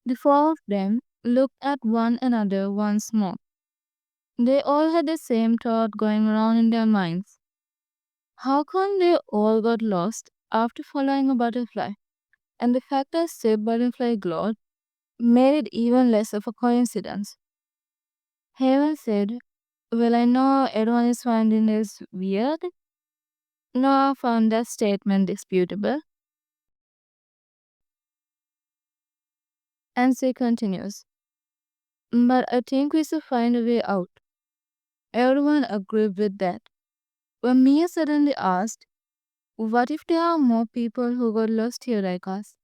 The four of them looked at one another once more. They all had the same thought going around in their minds. How come they all got lost after following a butterfly? And the fact that said butterfly glowed made it even less of a coincidence. Haven said, "Well, I know everyone is finding this weird." Noah found that statement disputable, and she continues, "But I think we should find a way out." Everyone agreed with that. When Mia suddenly asked, "What if there are more people who got lost here like us?"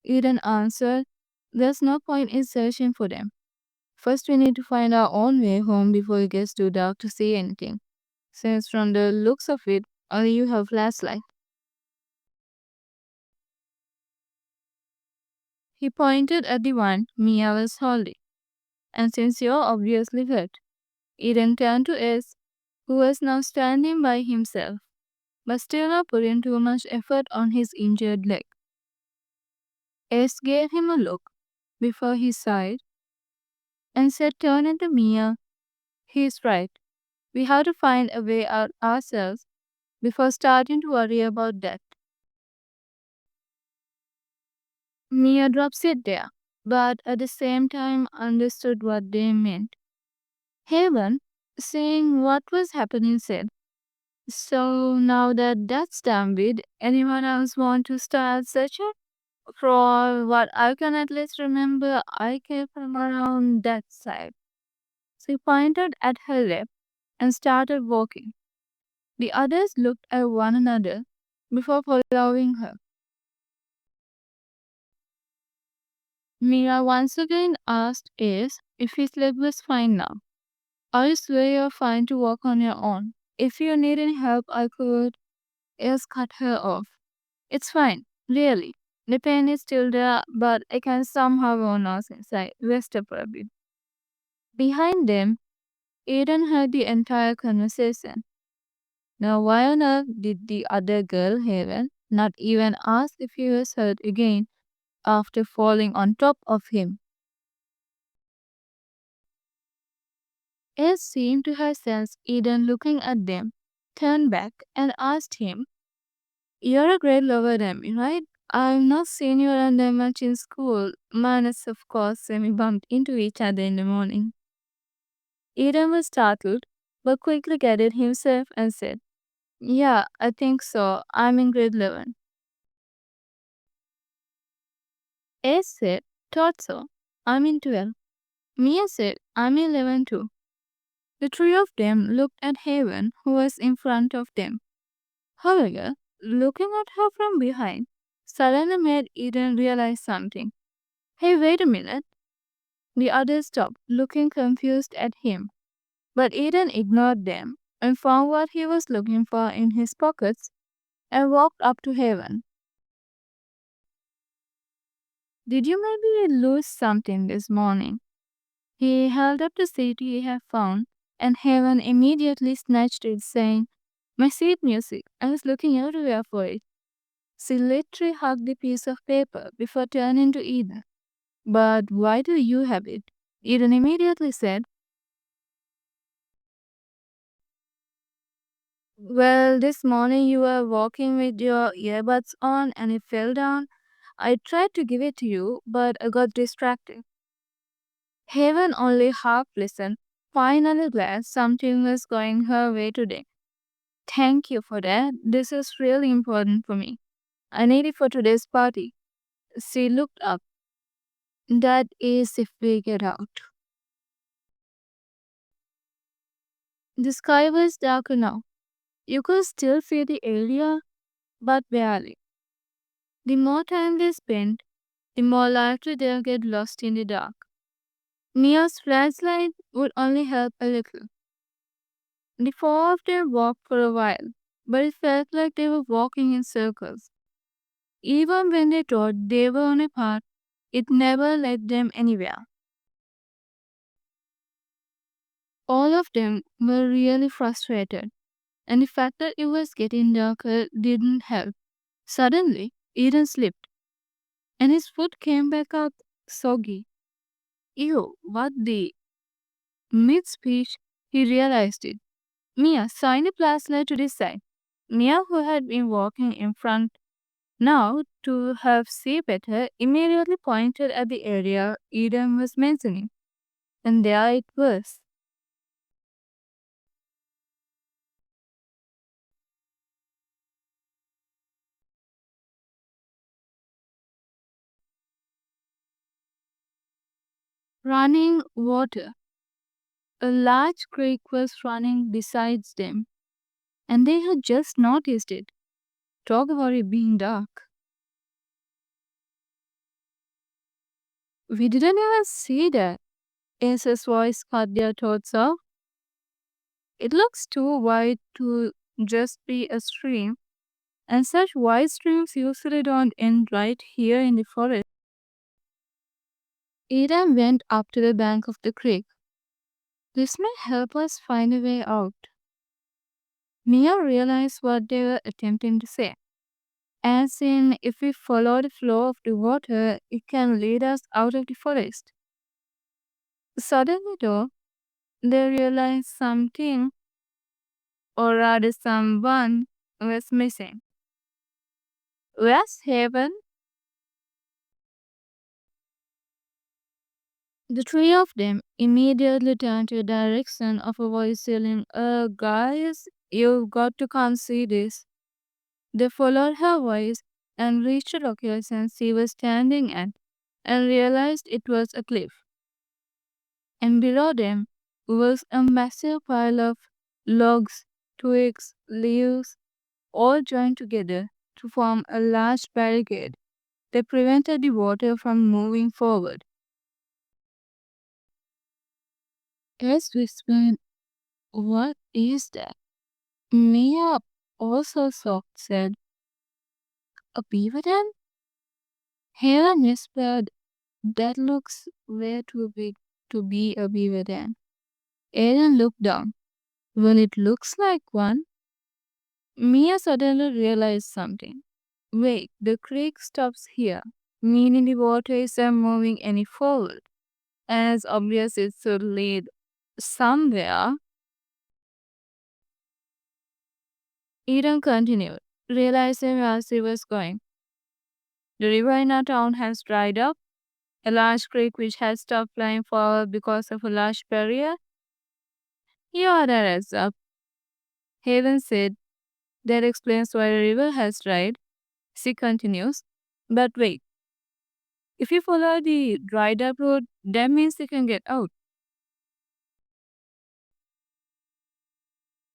Eden answered, "There's no point in searching for them. First, we need to find our own way home before it gets too dark to see anything. Since from the looks of it, only you have flashlight." He pointed at the one Mia was holding. "And since you're obviously hurt," Eden turned to Ace, who was now standing by himself, but still not putting too much effort on his injured leg. Ace gave him a look before he sighed and said, turning to Mia, "He's right. We have to find a way out ourselves before starting to worry about that." Mia dropped it there, but at the same time understood what they meant. Haven, seeing what was happening, said, "So now that that's done with, anyone else want to start searching?" For what I can at least remember, I came from around that side." She pointed at her left and started walking. The others looked at one another before following her. Mira once again asked Ace if his leg was fine now. "Are you sure you're fine to walk on your own? If you need any help, I could." Ace cut her off. "It's fine, really. The pain is still there, but I can somehow run us inside. Rest up a bit." Behind them, Aiden heard the entire conversation. Now, why on earth did the other girl, Haven, not even ask if he was hurt again after falling on top of him? Ace seemed to have sensed Eden looking at them, turned back, and asked him, "You're a grade lower than me, right? I've not seen you around that much in school, minus, of course, when we bumped into each other in the morning." Eden was startled, but quickly gathered himself and said, "Yeah, I think so. I'm in grade 11. Ace said, "Thought so. I'm in 12. Mia said, "I'm in 11 too." The three of them looked at Haven, who was in front of them. However, looking at her from behind suddenly made Eden realize something. "Hey, wait a minute." The others stopped, looking confused at him. But Eden ignored them and found what he was looking for in his pockets and walked up to Haven. "Did you maybe lose something this morning?" He held up the sheet he had found, and Haven immediately snatched it, saying, "My sheet music. I was looking everywhere for it." She literally hugged the piece of paper before turning to Eden. "But why do you have it?" Eden immediately said, "Well, this morning you were walking with your earbuds on and it fell down. I tried to give it to you, but I got distracted." Haven only half listened, finally glad something was going her way today. "Thank you for that. This is really important for me. I need it for today's party." She looked up. "That is if we get out." The sky was darker now. You could still see the area, but barely. The more time they spent, the more likely they'll get lost in the dark. Mia's flashlight would only help a little. The four of them walked for a while, but it felt like they were walking in circles. Even when they thought they were on a path, it never led them anywhere. All of them were really frustrated, and the fact that it was getting darker didn't help. Suddenly, Eden slipped, and his foot came back up soggy. Ew, what the? Mid speech, he realized it. Mia, sign a plaster to this side. Mia, who had been walking in front now to help see better, immediately pointed at the area Eden was mentioning. And there it was. Running water. A large creek was running beside them, and they had just noticed it. Talk about it being dark. We didn't even see that. Ace's voice cut their thoughts off. It looks too wide to just be a stream, and such wide streams usually don't end right here in the forest. Eden went up to the bank of the creek. This may help us find a way out. Mia realized what they were attempting to say. As in, if we follow the flow of the water, it can lead us out of the forest. Suddenly, though, they realized something, or rather, someone was missing. Where's Haven? The three of them immediately turned to the direction of a voice yelling, guys, you've got to come see this. They followed her voice and reached the location she was standing at and realized it was a cliff. And below them was a massive pile of logs, twigs, leaves, all joined together to form a large barricade that prevented the water from moving forward. As whispered, what is that? Mia, also soft, said, a beaver dam? Helen whispered, that looks way too big to be a beaver dam. Aaron looked down. Well, it looks like one. Mia suddenly realized something. Wait, the creek stops here, meaning the water isn't moving any forward. As obvious it should lead somewhere. Eden continued, realizing where she was going. The river in our town has dried up. A large creek which has stopped flowing forward because of a large barrier. You are the heads up. Haven said, that explains why the river has dried. She continues, but wait, if you follow the dried up road, that means you can get out.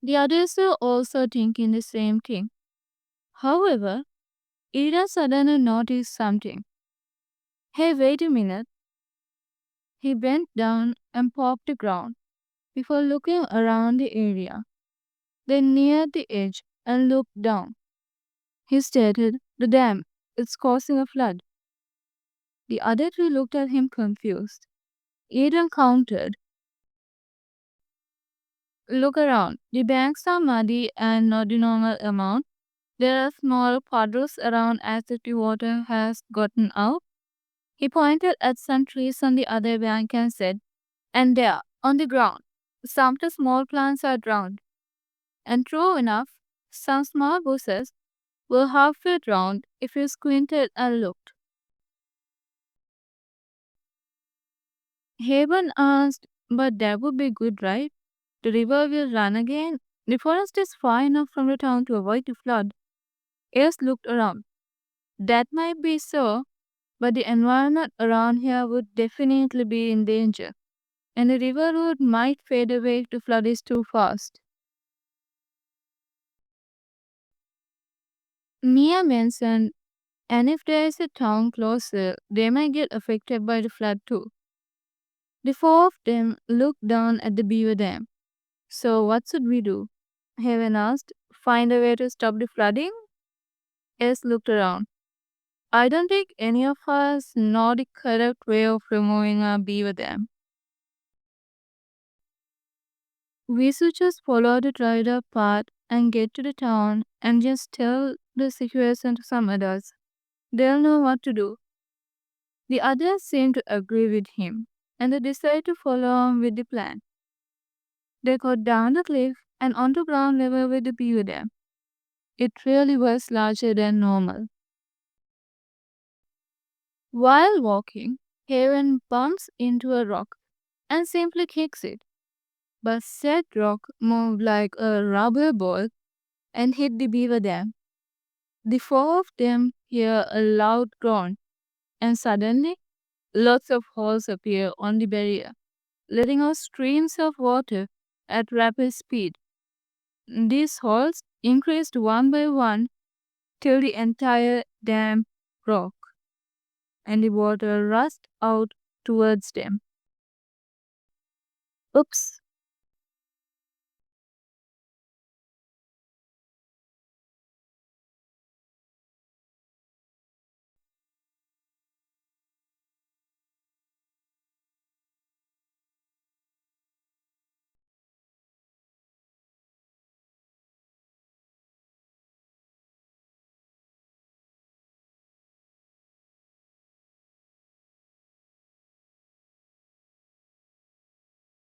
The others were also thinking the same thing. However, Ida suddenly noticed something. Hey, wait a minute. He bent down and popped the ground before looking around the area. Then neared the edge and looked down. He stated, the dam, it's causing a flood. The other three looked at him confused. Eden countered, look around. The banks are muddy and not the normal amount. There are small puddles around as if the water has gotten out. He pointed at some trees on the other bank and said, and there, on the ground, some of the small plants are drowned. And true enough, some small bushes were halfway drowned if you squinted and looked. Haven asked, but that would be good, right? The river will run again. The forest is far enough from the town to avoid the flood. Ace looked around. That might be so, but the environment around here would definitely be in danger, and the river road might fade away if the flood is too fast. Mia mentioned, and if there is a town closer, they might get affected by the flood too. The four of them looked down at the beaver dam. So, what should we do? Haven asked. Find a way to stop the flooding? Ace looked around. I don't think any of us know the correct way of removing a beaver dam. We should just follow the dried up path and get to the town and just tell the situation to some adults. They'll know what to do. The others seemed to agree with him, and they decided to follow on with the plan. They got down the cliff and onto ground level with the beaver dam. It really was larger than normal. While walking, Heron bumps into a rock and simply kicks it, but said rock moved like a rubber ball and hit the beaver dam. The four of them hear a loud groan, and suddenly lots of holes appear on the barrier, letting out streams of water at rapid speed. These holes increased one by one till the entire dam broke, and the water rushed out towards them. Oops,